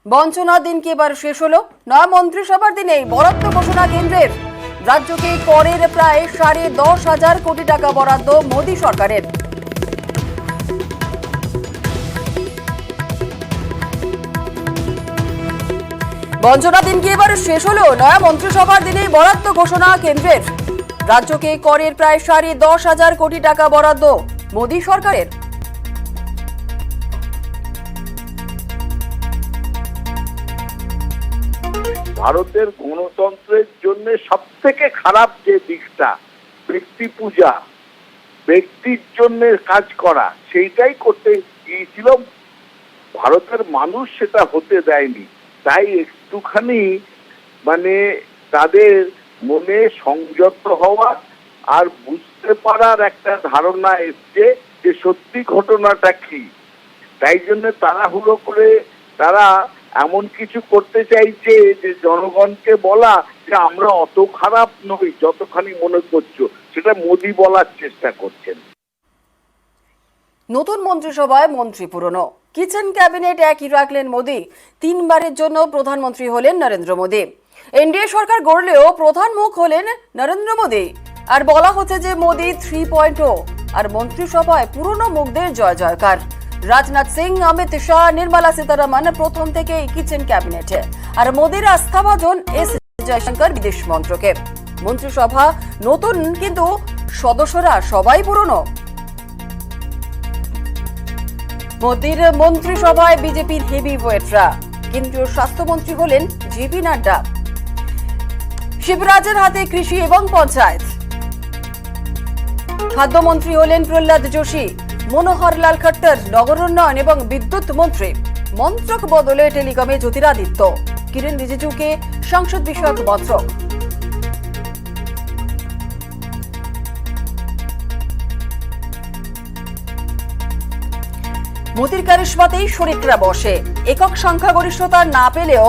বঞ্চনার দিন কি এবার শেষ হলো? নয়া মন্ত্রিসভার দিনেই বরাদ্দ ঘোষণা কেন্দ্রের। রাজ্যকে করের প্রায় 10,500 কোটি টাকা বরাদ্দ মোদী সরকারের। বঞ্চনার দিন কি এবার শেষ হলো? নয়া মন্ত্রিসভার দিনেই বরাদ্দ ঘোষণা কেন্দ্রের। রাজ্যকে করের প্রায় 10,500 কোটি টাকা বরাদ্দ মোদী সরকারের। ভারতের গণতন্ত্রের জন্য সবথেকে খারাপ যে দিকটা ব্যক্তি পূজা, ব্যক্তির জন্য কাজ করা, সেইটাই করতে গিয়েছিল। ভারতের মানুষ সেটা হতে দেয়নি, তাই একটুখানি তাদের মনে সংযত হওয়া আর বুঝতে পারার একটা ধারণা এসছে যে সত্যি ঘটনাটা কি। তাই জন্য তাড়াহুড়ো করে তারা এমন কিছু করতে চাইছে যে জনগণকে বলা যে আমরা অত খারাপ নই যতখানি মনে করছো, সেটা মোদি বলার চেষ্টা করছেন। নতুন মন্ত্রিসভায় মন্ত্রী পুরনো, কিচেন ক্যাবিনেট একই রাখলেন মোদী। 3বারের জন্য প্রধানমন্ত্রী হলেন নরেন্দ্র মোদী। এনডিএ সরকার গড়লেও প্রধান মুখ হলেন নরেন্দ্র মোদী। আর বলা হচ্ছে যে মোদী 3.0। আর মন্ত্রিসভায় পুরনো মুখদের জয় জয়কার। রাজনাথ সিং, অমিত শাহ, নির্মলা সীতারামন প্রথম থেকে কিচেন ক্যাবিনেটে। আর মোদীর আস্থাভাজন এস জয়শঙ্কর বিদেশ মন্ত্রকে। মন্ত্রিসভা নতুন, কিন্তু সদস্যরা সবাই পুরনো। মোদীর মন্ত্রিসভায় বিজেপির হেভি ওয়েটরা। কেন্দ্রীয় স্বাস্থ্যমন্ত্রী হলেন জেপি নাড্ডা। শিবরাজের হাতে কৃষি এবং পঞ্চায়েত। খাদ্যমন্ত্রী হলেন প্রহ্লাদ যোশী। মনোহর লাল খট্টর নগর উন্নয়ন এবং বিদ্যুৎ মন্ত্রী। মন্ত্রক বদলে টেলিকমে জ্যোতিরাদিত্য। কিরেন রিজিজুকে সংসদ বিষয়ক মন্ত্রক। মোদীর কারিশমাতেই শরিকরা বসে। একক সংখ্যাগরিষ্ঠতা না পেলেও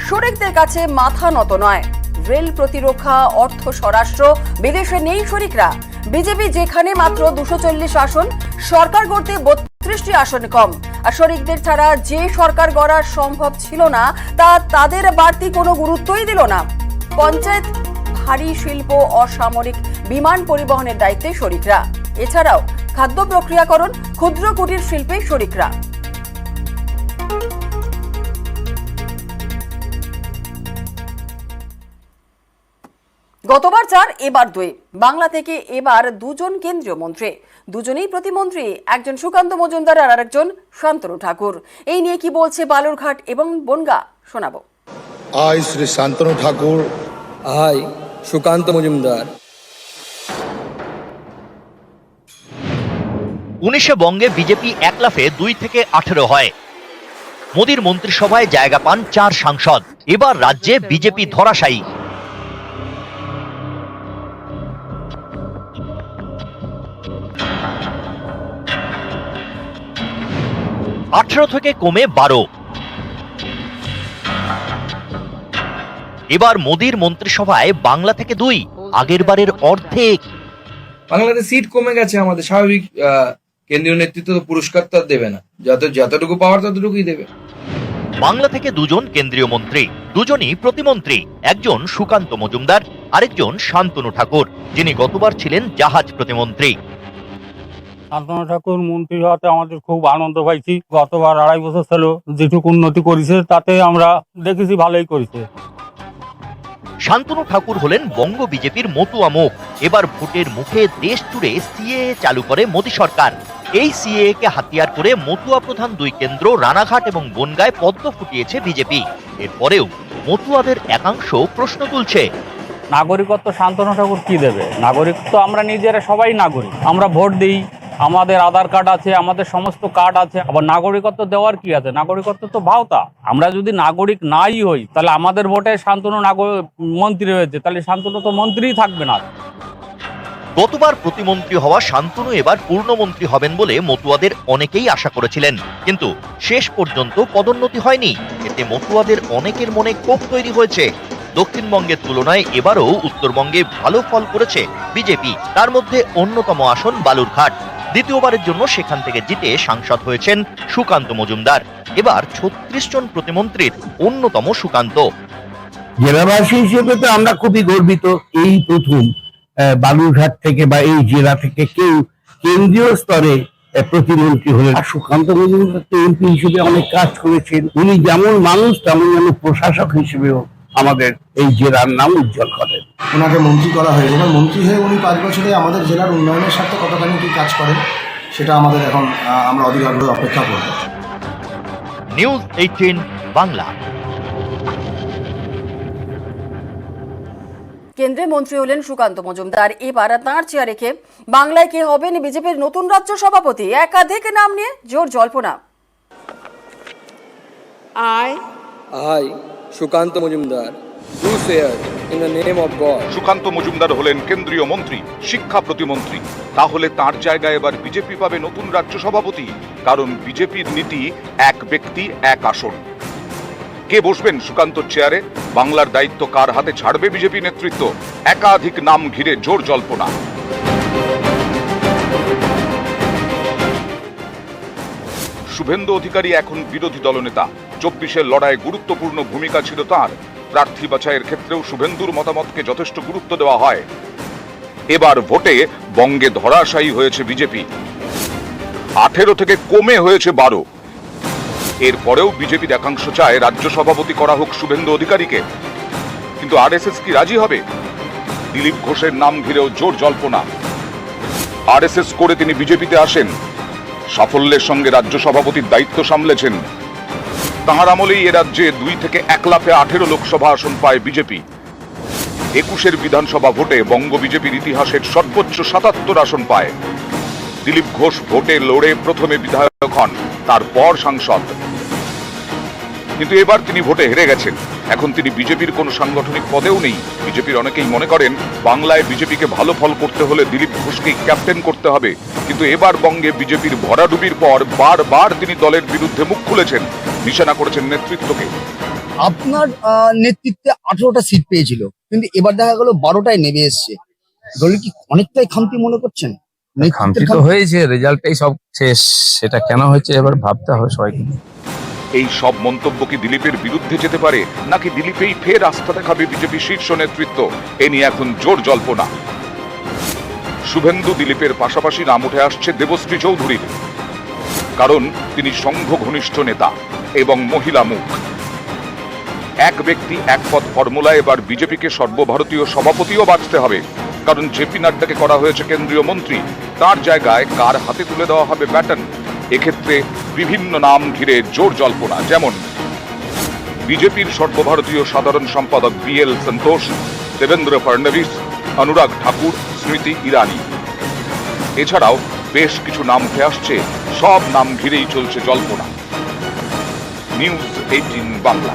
শরিকদের কাছে মাথা নত নয়। রেল, প্রতিরক্ষা, অর্থ, স্বরাষ্ট্র, বিদেশে নেই শরিকরা। বিজেপি যেখানে মাত্র 240 আসন, সরকার গড়তে 32টি আসন কম। আর শরিকদের ছাড়া যে সরকার গড়া সম্ভব ছিল না, তা তাদের বাড়তি কোনো গুরুত্বই দিল না। পঞ্চায়েত, ভারী শিল্প, অসামরিক বিমান পরিবহনের দায়িত্বে শরিকরা। এছাড়াও খাদ্য প্রক্রিয়াকরণ, ক্ষুদ্র কুটির শিল্পে শরিকরা। গতবার 4, এবার 2। বাংলা থেকে এবার 2জন কেন্দ্রীয় মন্ত্রী। দুজনেই প্রতিমন্ত্রী, একজন সুকান্ত মজুমদার আর আরেকজন শান্তনু ঠাকুর। এই নিয়ে কি বলছে বালুরঘাট এবং বনগা, শোনাবো। আই শ্রী শান্তনু ঠাকুর, আই সুকান্ত মজুমদার। 19 বঙ্গে বিজেপি একলাফে 2 থেকে 18 হয়। মোদীর মন্ত্রিসভায় জায়গা পান 4 সাংসদ। এবার রাজ্যে বিজেপি ধরাশায়ী। 18 থেকে কমে 12। এবার মোদীর মন্ত্রিসভায় বাংলা থেকে 2, আগের বারের অর্ধেক। বাংলাতে সিট কমে গেছে, আমাদের স্বাভাবিক। কেন্দ্রীয় নেতৃত্ব তো পুরস্কার তো দেবে না, যতটুকু পাওয়ার ততটুকুই দেবে। বাংলা থেকে 2জন কেন্দ্রীয় মন্ত্রী, দুজনই প্রতিমন্ত্রী। একজন সুকান্ত মজুমদার, আরেকজন শান্তনু ঠাকুর, যিনি গতবার ছিলেন জাহাজ প্রতিমন্ত্রী। শান্তনু ঠাকুর মন্ত্রী হওয়াতে আমাদের খুব আনন্দ পাইছি। গতবার 2.5 বছর ছিল, যেটুকু উন্নতি করেছে তাতে আমরা দেখেছি ভালোই করেছে। শান্তনু ঠাকুর হলেন বঙ্গ বিজেপির মতুয়া মুখ। এবার ভোটের মুখে দেশ জুড়ে সিএএ চালু করে মোদী সরকার। এই সিএএ কে হাতিয়ার করে মতুয়া প্রধান 2 কেন্দ্র রানাঘাট এবং বনগায় পদ্ম ফুটিয়েছে বিজেপি। এরপরেও মতুয়াদের একাংশ প্রশ্ন তুলছে, নাগরিকত্ব শান্তনু ঠাকুর কি দেবে? নাগরিকত্ব আমরা নিজেরা সবাই নাগরিক, আমরা ভোট দিই, আমাদের আধার কার্ড আছে, আমাদের সমস্ত কার্ড আছে। আবার নাগরিকত্ব দেওয়ার কি আছে? নাগরিকত্ব তো ভাওতা। আমরা যদি নাগরিক নাই হই, তাহলে আমাদের ভোটে শান্তনু মন্ত্রী হয়েছে, তাহলে শান্তনু তো মন্ত্রীই থাকবে না। গতবার প্রতিমন্ত্রী হওয়া শান্তনু এবার পূর্ণমন্ত্রী হবেন বলে মতুয়াদের অনেকেই আশা করেছিলেন, কিন্তু শেষ পর্যন্ত পদোন্নতি হয়নি। এতে মতুয়াদের অনেকের মনে ক্ষোভ তৈরি হয়েছে। দক্ষিণবঙ্গের তুলনায় এবারও উত্তরবঙ্গে ভালো ফল করেছে বিজেপি, তার মধ্যে অন্যতম আসন বালুরঘাট। দ্বিতীয়বারের জন্য সেখান থেকে জিতে সাংসদ হয়েছেন সুকান্ত মজুমদার। এবার 36 জন প্রতিমন্ত্রীর অন্যতম সুকান্ত। জেলাবাসী হিসেবে তো আমরা খুবই গর্বিত। এই প্রথম বালুরঘাট থেকে বা এই জেলা থেকে কেউ কেন্দ্রীয় স্তরে প্রতিমন্ত্রী হলেন। আর সুকান্ত মজুমদার তো এমপি হিসেবে অনেক কাজ করেছেন। উনি যেমন মানুষ তেমন যেন প্রশাসক হিসেবেও আমাদের এই জেলার নাম উজ্জ্বল করেন। ওনাকে মন্ত্রী করা হয়েছে এবং মন্ত্রী হয়ে উনি 5 বছরে আমাদের জেলার উন্নয়নের স্বার্থে কতখানি কি কাজ করেন সেটা আমাদের এখন আমরা অধীর আগ্রহে অপেক্ষা করব। নিউজ 18 বাংলা। কেন্দ্রে মন্ত্রী হলেন সুকান্ত মজুমদার। এবার তাঁর চেয়ারে কে বাংলায় কে হবেন বিজেপির নতুন রাজ্য সভাপতি? একাধিক নাম নিয়ে জোর জল্পনা। I, Shukanta Majumdar, do swear in the name of God. Sukanta Majumdar হলেন কেন্দ্রীয় মন্ত্রী, শিক্ষা প্রতিমন্ত্রী। তাহলে তার জায়গায় এবার বিজেপি পাবে নতুন রাজ্য সভাপতি, কারণ বিজেপির নীতি এক ব্যক্তি এক আসন। কে বসবেন সুকান্তর চেয়ারে? বাংলার দায়িত্ব কার হাতে ছাড়বে বিজেপি নেতৃত্ব? একাধিক নাম ঘিরে জোর জল্পনা। শুভেন্দু অধিকারী এখন বিরোধী দলনেতা। 24-এর লড়াইয়ে গুরুত্বপূর্ণ ভূমিকা ছিল তার। প্রার্থী বাছাইয়ের ক্ষেত্রেও শুভেন্দুর মতামতকে যথেষ্ট গুরুত্ব দেওয়া হয়। এবার ভোটে বঙ্গে ধরাশায়ী হয়েছে বিজেপি। 18 থেকে কমে হয়েছে 12। এরপরেও বিজেপির একাংশ চায় রাজ্য সভাপতি করা হোক শুভেন্দু অধিকারীকে। কিন্তু আরএসএস কি রাজি হবে? দিলীপ ঘোষের নাম ঘিরেও জোর জল্পনা। আরএসএস করে তিনি বিজেপিতে আসেন, সাফল্যের সঙ্গে রাজ্য সভাপতির দায়িত্ব সামলেছেন। তাঁর আমলেই এ রাজ্যে 2 থেকে 1 লাফে 18 লোকসভা আসন পায় বিজেপি। 21-এর বিধানসভা ভোটে বঙ্গ বিজেপির ইতিহাসের সর্বোচ্চ 77 আসন পায়। দিলীপ ঘোষ ভোটে লড়ে প্রথমে বিধায়ক হন, তারপর সাংসদ। কিন্তু এবার তিনি ভোটে হেরে গেছেন। এখন তিনি বিজেপির কোনো সাংগঠনিক পদেও নেই। বিজেপির অনেকেই মনে করেন বাংলায় বিজেপিকে ভালো ফল করতে হলে দিলীপ ঘোষকেই ক্যাপ্টেন করতে হবে। কিন্তু এবার বঙ্গে বিজেপির ভরাডুবির পর বারবার তিনি দলের বিরুদ্ধে মুখ খুলেছেন, নিশানা করেছেন নেতৃত্বকে। আপনার নেতৃত্বে 18টা সিট পেয়েছিল, কিন্তু এবার দেখা গেল 12টায় নেমে এসছে। দলে কি অনেকটাই খামতি মনে করছেন? খামতি তো হয়েছে, রেজাল্টটাই সব শেষ। সেটা কেন হয়েছে এবার ভাবতে হবে সবাইকে। এই সব মন্তব্য কি দিলীপের বিরুদ্ধে যেতে পারে, নাকি দিলীপেই ফের আস্থা দেখাবে বিজেপি শীর্ষ নেতৃত্ব? এ নিয়ে এখন জোর জল্পনা। শুভেন্দু দিলীপের পাশাপাশি নাম উঠে আসছে দেবশ্রী চৌধুরীর, কারণ তিনি সংঘ ঘনিষ্ঠ নেতা এবং মহিলা মুখ। এক ব্যক্তি এক পদ ফর্মুলা এবার বিজেপিকে সর্বভারতীয় সভাপতিও বাঁচতে হবে, কারণ জেপি নাড্ডাকে করা হয়েছে কেন্দ্রীয় মন্ত্রী। তার জায়গায় কার হাতে তুলে দেওয়া হবে ব্যাটন? এক্ষেত্রে বিভিন্ন নাম ঘিরে জোর জল্পনা। যেমন বিজেপির সর্বভারতীয় সাধারণ সম্পাদক BL সন্তোষ, দেবেন্দ্র ফডনভিস, অনুরাগ ঠাকুর, স্মৃতি ইরানি। এছাড়াও বেশ কিছু নাম উঠে আসছে। সব নাম ঘিরেই চলছে জল্পনা। নিউজ 18 বাংলা।